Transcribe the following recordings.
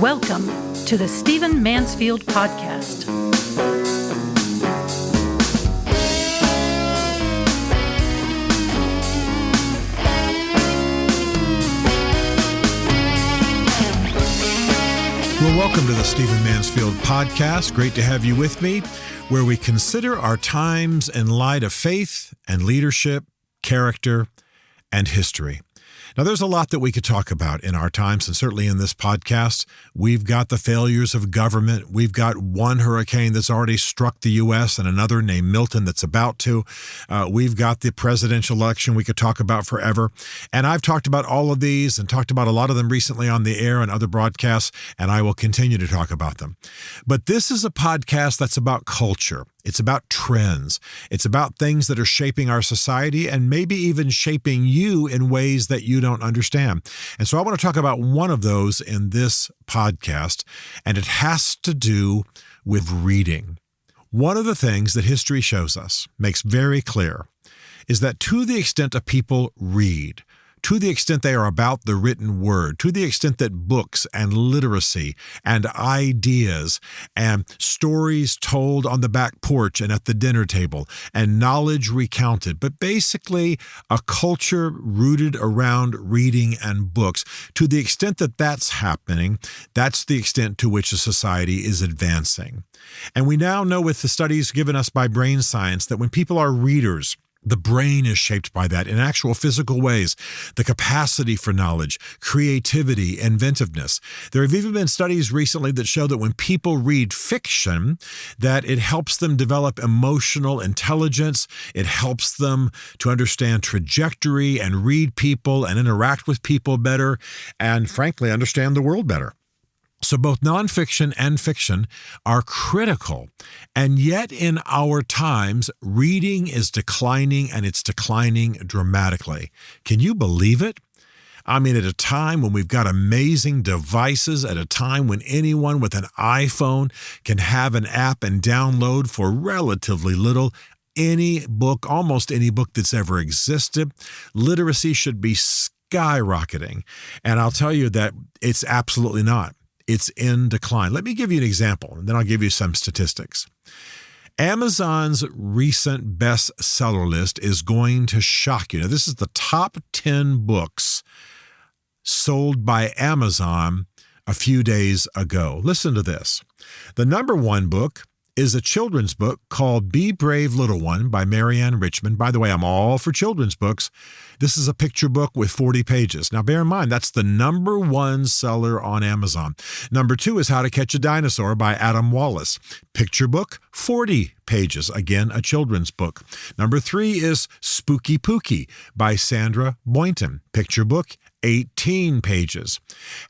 Welcome to the Stephen Mansfield Podcast. Well, welcome to the Stephen Mansfield Podcast. Great to have you with me, where we consider our times in light of faith and leadership, character, and history. Now, there's a lot that we could talk about in our times, and certainly in this podcast. We've got the failures of government. We've got one hurricane that's already struck the U.S. and another named Milton that's about to. We've got the presidential election we could talk about forever. And I've talked about all of these and talked about a lot of them recently on the air and other broadcasts, and I will continue to talk about them. But this is a podcast that's about culture. It's about trends. It's about things that are shaping our society and maybe even shaping you in ways that you don't understand. And so I want to talk about one of those in this podcast, and it has to do with reading. One of the things that history shows us, makes very clear, is that to the extent a people read, to the extent they are about the written word, to the extent that books and literacy and ideas and stories told on the back porch and at the dinner table and knowledge recounted, but basically a culture rooted around reading and books, to the extent that that's happening, that's the extent to which a society is advancing. And we now know with the studies given us by brain science that when people are readers, the brain is shaped by that in actual physical ways. The capacity for knowledge, creativity, inventiveness. There have even been studies recently that show that when people read fiction, that it helps them develop emotional intelligence. It helps them to understand trajectory and read people and interact with people better and, frankly, understand the world better. So both nonfiction and fiction are critical. And yet in our times, reading is declining, and it's declining dramatically. Can you believe it? I mean, at a time when we've got amazing devices, at a time when anyone with an iPhone can have an app and download for relatively little any book, almost any book that's ever existed, literacy should be skyrocketing. And I'll tell you that it's absolutely not. It's in decline. Let me give you an example, and then I'll give you some statistics. Amazon's recent bestseller list is going to shock you. Now, this is the top 10 books sold by Amazon a few days ago. Listen to this. The number one book is a children's book called Be Brave Little One by Marianne Richmond. By the way, I'm all for children's books. This is a picture book with 40 pages. Now, bear in mind, that's the number one seller on Amazon. Number two is How to Catch a Dinosaur by Adam Wallace. Picture book, 40 pages. Again, a children's book. Number three is Spooky Pookie by Sandra Boynton. Picture book, 18 pages.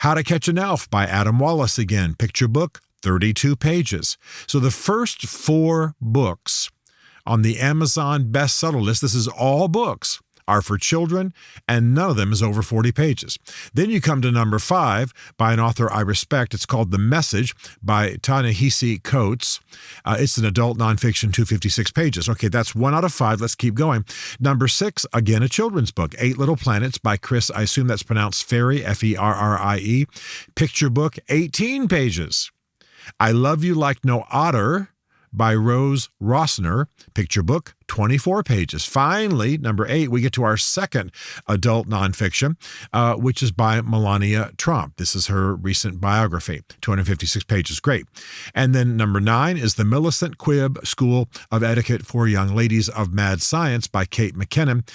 How to Catch an Elf by Adam Wallace again. Picture book, 32 pages. So the first four books on the Amazon bestseller list, this is all books, are for children, and none of them is over 40 pages. Then you come to number 5 by an author I respect. It's called The Message by Ta-Nehisi Coates. It's an adult nonfiction, 256 pages. Okay, that's 1 out of 5. Let's keep going. Number 6, again, a children's book, 8 Little Planets by Chris, I assume that's pronounced Ferrie, F-E-R-R-I-E. Picture book, 18 pages. I Love You Like No Otter by Rose Rossner. Picture book, 24 pages. Finally, number 8, we get to our second adult nonfiction, which is by Melania Trump. This is her recent biography, 256 pages. Great. And then number 9 is The Millicent Quibb School of Etiquette for Young Ladies of Mad Science by Kate McKinnon.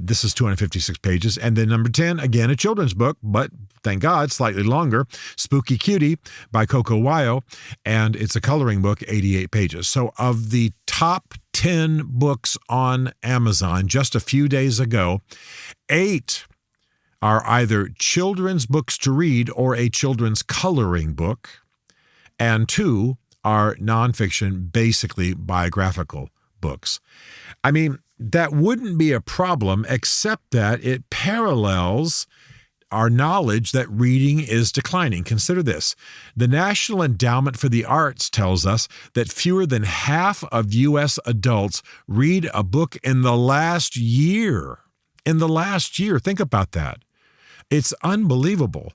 This is 256 pages. And then number 10, again, a children's book, but thank God, slightly longer, Spooky Cutie by Coco Wyo, and it's a coloring book, 88 pages. So of the top 10 books on Amazon just a few days ago, 8 are either children's books to read or a children's coloring book, and 2 are nonfiction, basically biographical books. I mean, that wouldn't be a problem, except that it parallels our knowledge that reading is declining. Consider this. The National Endowment for the Arts tells us that fewer than half of U.S. adults read a book in the last year. In the last year. Think about that. It's unbelievable.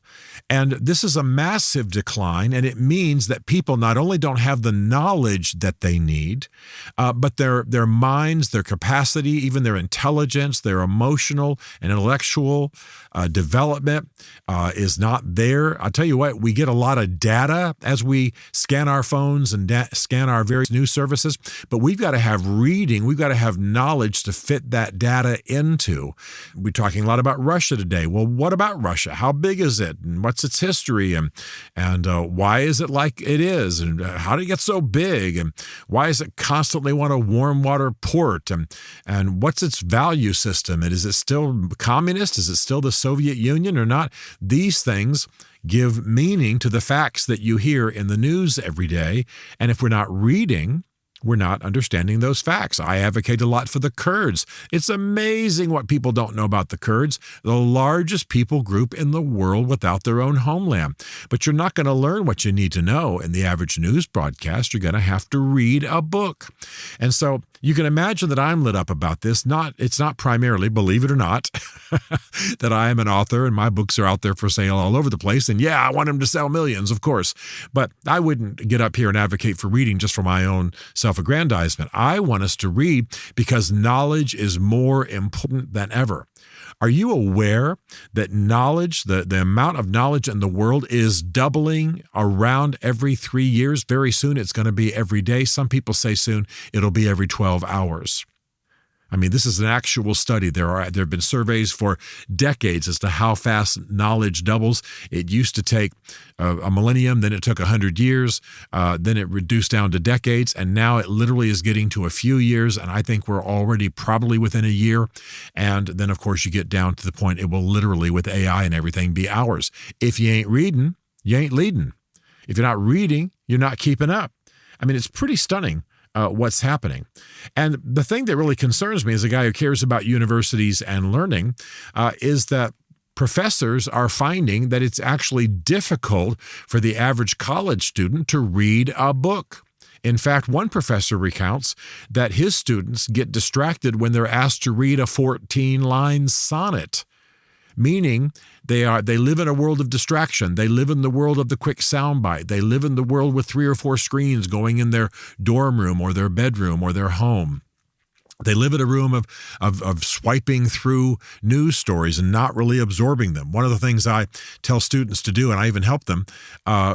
And this is a massive decline, and it means that people not only don't have the knowledge that they need, but their minds, their capacity, even their intelligence, their emotional and intellectual development is not there. I'll tell you what, we get a lot of data as we scan our phones and scan our various news services, but we've got to have reading, we've got to have knowledge to fit that data into. We're talking a lot about Russia today. Well, what about Russia? How big is it? And what's its history? And why is it like it is? And how did it get so big? And why does it constantly want a warm water port? And what's its value system? And is it still communist? Is it still the Soviet Union or not? These things give meaning to the facts that you hear in the news every day. And if we're not reading, we're not understanding those facts. I advocate a lot for the Kurds. It's amazing what people don't know about the Kurds, the largest people group in the world without their own homeland. But you're not going to learn what you need to know in the average news broadcast. You're going to have to read a book. And so you can imagine that I'm lit up about this. It's not primarily, believe it or not, that I am an author and my books are out there for sale all over the place. And yeah, I want them to sell millions, of course. But I wouldn't get up here and advocate for reading just for my own self-aggrandizement. I want us to read because knowledge is more important than ever. Are you aware that knowledge, the amount of knowledge in the world is doubling around every 3 years? Very soon it's going to be every day. Some people say soon it'll be every 12 hours. I mean, this is an actual study. There have been surveys for decades as to how fast knowledge doubles. It used to take a millennium, then it took 100 years, then it reduced down to decades, and now it literally is getting to a few years, and I think we're already probably within a year. And then, of course, you get down to the point it will literally, with AI and everything, be hours. If you ain't reading, you ain't leading. If you're not reading, you're not keeping up. I mean, it's pretty stunning. What's happening. And the thing that really concerns me as a guy who cares about universities and learning is that professors are finding that it's actually difficult for the average college student to read a book. In fact, one professor recounts that his students get distracted when they're asked to read a 14-line sonnet, meaning they live in a world of distraction. They live in the world of the quick soundbite. They live in the world with 3 or 4 screens going in their dorm room or their bedroom or their home. They live in a room of swiping through news stories and not really absorbing them. One of the things I tell students to do, and I even help them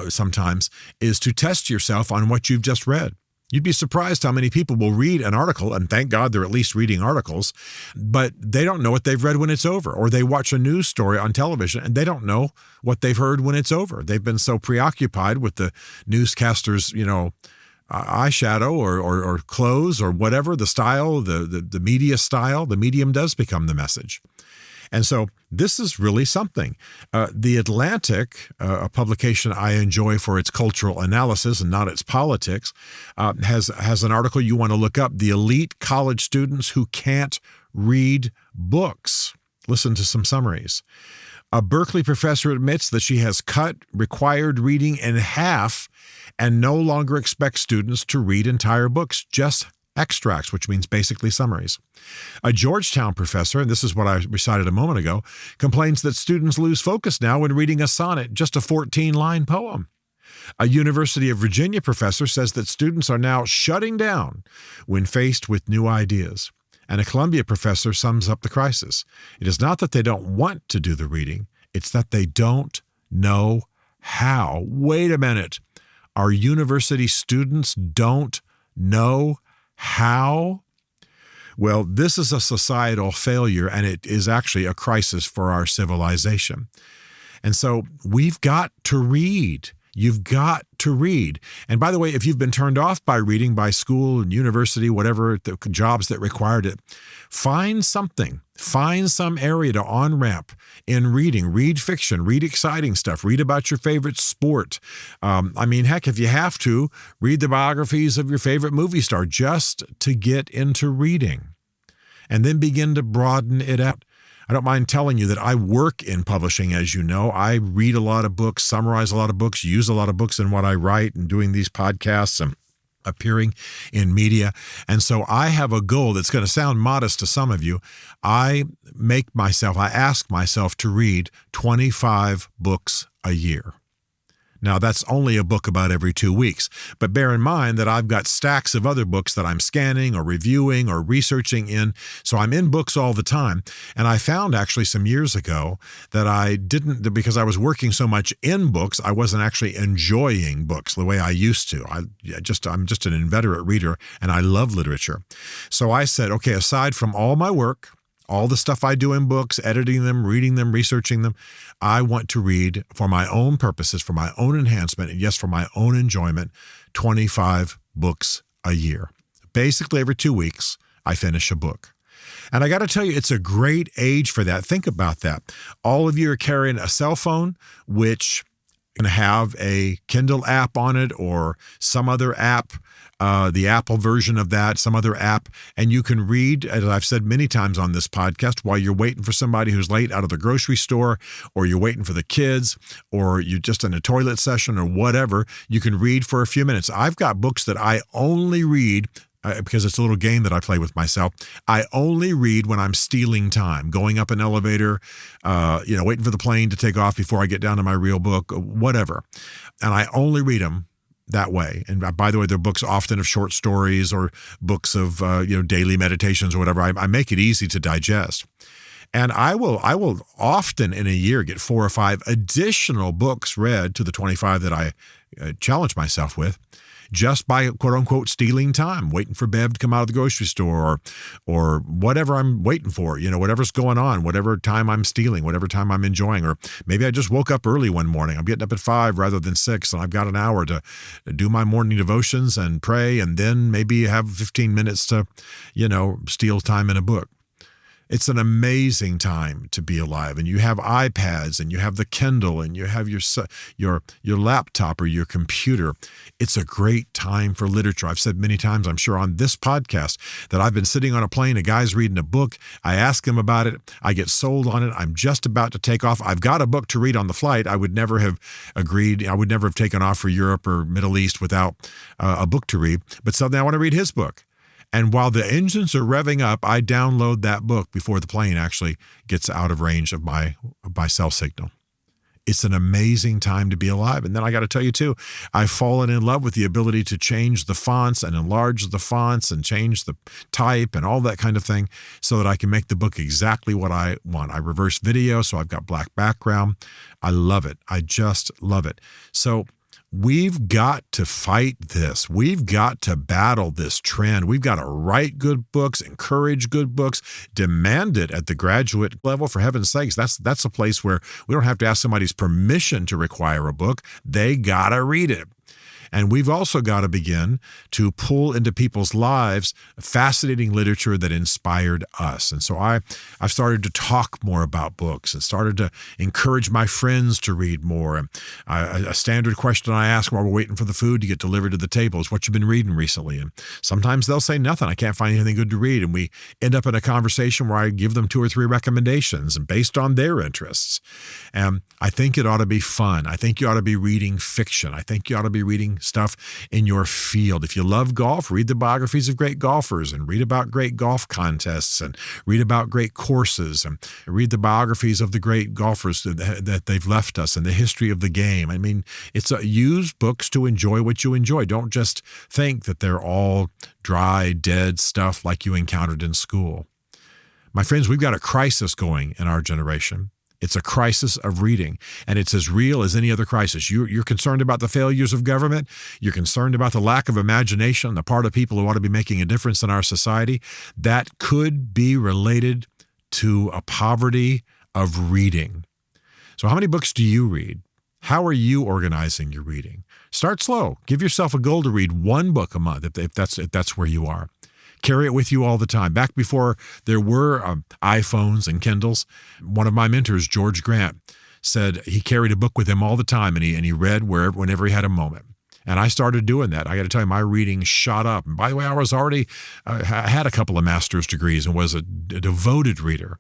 sometimes, is to test yourself on what you've just read. You'd be surprised how many people will read an article, and thank God they're at least reading articles, but they don't know what they've read when it's over. Or they watch a news story on television, and they don't know what they've heard when it's over. They've been so preoccupied with the newscaster's, eyeshadow or clothes or whatever, the style, the media style, the medium does become the message. And so this is really something. The Atlantic, a publication I enjoy for its cultural analysis and not its politics, has an article you want to look up, The Elite College Students Who Can't Read Books. Listen to some summaries. A Berkeley professor admits that she has cut required reading in half and no longer expects students to read entire books, just extracts, which means basically summaries. A Georgetown professor, and this is what I recited a moment ago, complains that students lose focus now when reading a sonnet, just a 14-line poem. A University of Virginia professor says that students are now shutting down when faced with new ideas. And a Columbia professor sums up the crisis. It is not that they don't want to do the reading, it's that they don't know how. Wait a minute. Our university students don't know how? Well, this is a societal failure, and it is actually a crisis for our civilization. And so we've got to read. You've got to read. And by the way, if you've been turned off by reading by school and university, whatever, the jobs that required it, find something. Find some area to on-ramp in reading. Read fiction. Read exciting stuff. Read about your favorite sport. Heck, if you have to, read the biographies of your favorite movie star just to get into reading. And then begin to broaden it out. I don't mind telling you that I work in publishing, as you know. I read a lot of books, summarize a lot of books, use a lot of books in what I write and doing these podcasts. And appearing in media. And so I have a goal that's going to sound modest to some of you. I ask myself to read 25 books a year. Now, that's only a book about every 2 weeks, but bear in mind that I've got stacks of other books that I'm scanning or reviewing or researching in, so I'm in books all the time. And I found actually some years ago that because I was working so much in books, I wasn't actually enjoying books the way I used to. I'm just an inveterate reader, and I love literature. So I said, okay, aside from all my work, all the stuff I do in books, editing them, reading them, researching them, I want to read for my own purposes, for my own enhancement, and yes, for my own enjoyment, 25 books a year. Basically, every 2 weeks, I finish a book. And I got to tell you, it's a great age for that. Think about that. All of you are carrying a cell phone, which can have a Kindle app on it or some other app, the Apple version of that, some other app, and you can read, as I've said many times on this podcast, while you're waiting for somebody who's late out of the grocery store, or you're waiting for the kids, or you're just in a toilet session or whatever, you can read for a few minutes. I've got books that I only read because it's a little game that I play with myself. I only read when I'm stealing time, going up an elevator, waiting for the plane to take off before I get down to my real book, whatever. And I only read them that way. And by the way, they're books often of short stories or books of daily meditations or whatever. I make it easy to digest. And I will often in a year get 4 or 5 additional books read to the 25 that I challenge myself with, just by quote unquote stealing time, waiting for Bev to come out of the grocery store or whatever I'm waiting for, whatever's going on, whatever time I'm stealing, whatever time I'm enjoying. Or maybe I just woke up early one morning. I'm getting up at 5 rather than 6, and I've got an hour to do my morning devotions and pray, and then maybe have 15 minutes to, steal time in a book. It's an amazing time to be alive, and you have iPads, and you have the Kindle, and you have your laptop or your computer. It's a great time for literature. I've said many times, I'm sure on this podcast, that I've been sitting on a plane, a guy's reading a book, I ask him about it, I get sold on it, I'm just about to take off, I've got a book to read on the flight. I would never have agreed, I would never have taken off for Europe or Middle East without a book to read, but suddenly I want to read his book. And while the engines are revving up, I download that book before the plane actually gets out of range of my cell signal. It's an amazing time to be alive. And then I got to tell you too, I've fallen in love with the ability to change the fonts and enlarge the fonts and change the type and all that kind of thing so that I can make the book exactly what I want. I reverse video, so I've got black background. I love it. I just love it. So we've got to fight this. We've got to battle this trend. We've got to write good books, encourage good books, demand it at the graduate level. For heaven's sakes, that's a place where we don't have to ask somebody's permission to require a book. They got to read it. And we've also got to begin to pull into people's lives fascinating literature that inspired us. And so I've started to talk more about books and started to encourage my friends to read more. And a standard question I ask while we're waiting for the food to get delivered to the table is, what you've been reading recently? And sometimes they'll say nothing. I can't find anything good to read. And we end up in a conversation where I give them 2 or 3 recommendations and based on their interests. And I think it ought to be fun. I think you ought to be reading fiction. I think you ought to be reading stuff in your field. If you love golf, read the biographies of great golfers and read about great golf contests and read about great courses and read the biographies of the great golfers that they've left us and the history of the game. I mean, use books to enjoy what you enjoy. Don't just think that they're all dry, dead stuff like you encountered in school. My friends, we've got a crisis going in our generation. It's a crisis of reading, and it's as real as any other crisis. You're concerned about the failures of government. You're concerned about the lack of imagination on the part of people who ought to be making a difference in our society. That could be related to a poverty of reading. So how many books do you read? How are you organizing your reading? Start slow. Give yourself a goal to read 1 book a month if that's where you are. Carry it with you all the time. Back before there were iPhones and Kindles, one of my mentors, George Grant, said he carried a book with him all the time, and he read whenever he had a moment. And I started doing that. I got to tell you, my reading shot up. And by the way, I was already had a couple of master's degrees and was a devoted reader.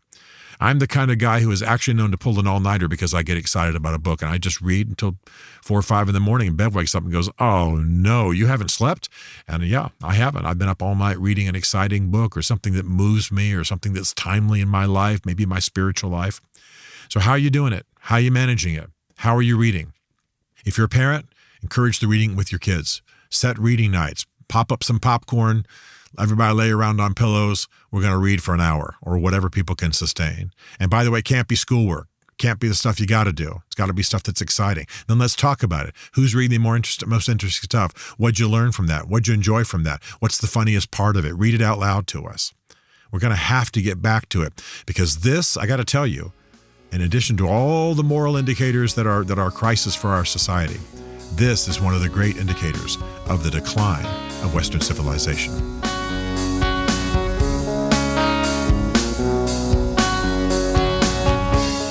I'm the kind of guy who is actually known to pull an all-nighter because I get excited about a book, and I just read until 4 or 5 in the morning, and Bev wakes up and goes, "Oh, no, you haven't slept?" And yeah, I haven't. I've been up all night reading an exciting book or something that moves me or something that's timely in my life, maybe my spiritual life. So how are you doing it? How are you managing it? How are you reading? If you're a parent, encourage the reading with your kids. Set reading nights. Pop up some popcorn. Everybody lay around on pillows. We're going to read for an hour or whatever people can sustain. And by the way, it can't be schoolwork. Can't be the stuff you got to do. It's got to be stuff that's exciting. Then let's talk about it. Who's reading the most interesting stuff? What'd you learn from that? What'd you enjoy from that? What's the funniest part of it? Read it out loud to us. We're going to have to get back to it because this, I got to tell you, in addition to all the moral indicators that are crisis for our society, this is one of the great indicators of the decline of Western civilization.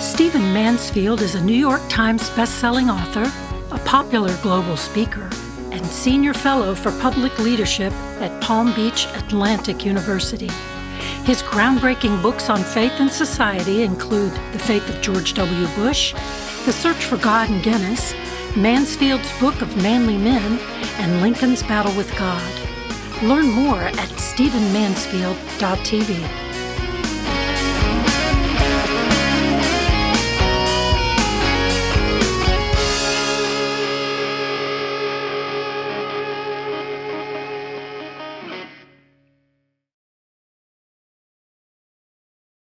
Stephen Mansfield is a New York Times best-selling author, a popular global speaker, and senior fellow for public leadership at Palm Beach Atlantic University. His groundbreaking books on faith and society include The Faith of George W. Bush, The Search for God in Guinness, Mansfield's Book of Manly Men, and Lincoln's Battle with God. Learn more at stephenmansfield.tv.